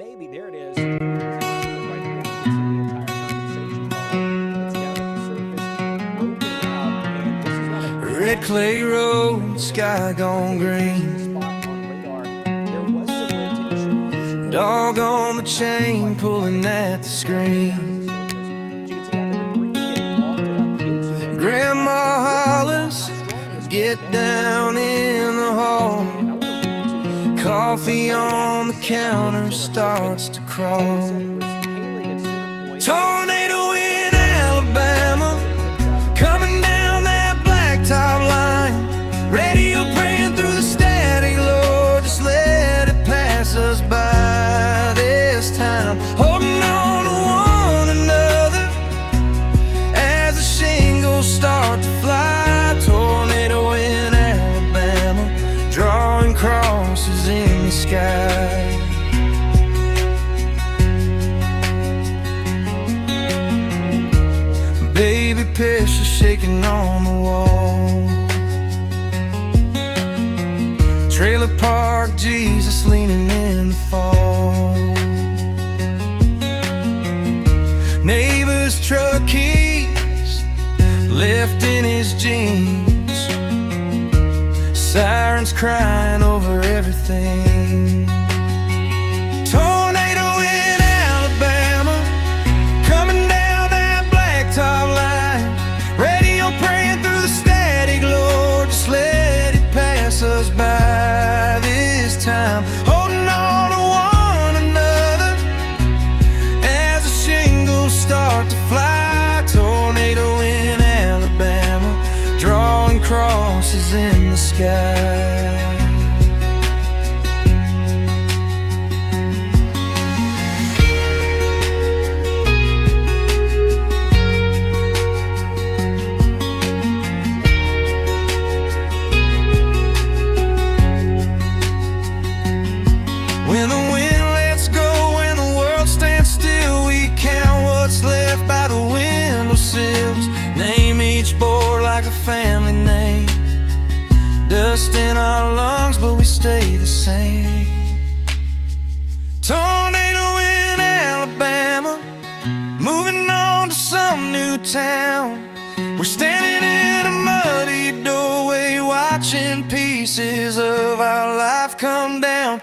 maybe there it is. Right there, you can see the entire condensation color. It's down at the surface, broken out, and this is not a Red clay road, sky gone green. spot on radar. There was some rotation. Dog on the chain pulling at the screen. You can see how the debris getting wafted up into it. Grandma hollers, get down in the hall. Coffee on the counter starts to crawl. Tornado in Alabama, coming down that blacktop line. Radio praying through the static, Lord, just let it pass us by this time. Holding on to one another as the shingles start to fly. Tornado in Alabama, drawing crosses in the sky. Baby picture shaking on the wall. Trailer park, Jesus leaning in the fall. Neighbor's truck keys left in his jeans. Sirens crying over everything. Tornado in Alabama, coming down that blacktop line. Radio praying through the static, Lord, just let it pass us by this time. Holding on to one another as the shingles start to fly. Tornado in Alabama, drawing crosses in the sky. When the wind lets go and the world stands still, we count what's left by the windowsills. Name each board like a family name. Dust in our lungs, but we stay the same. Tornado in Alabama, moving on to some new town. We're standing in a muddy doorway, watching pieces of our life come down.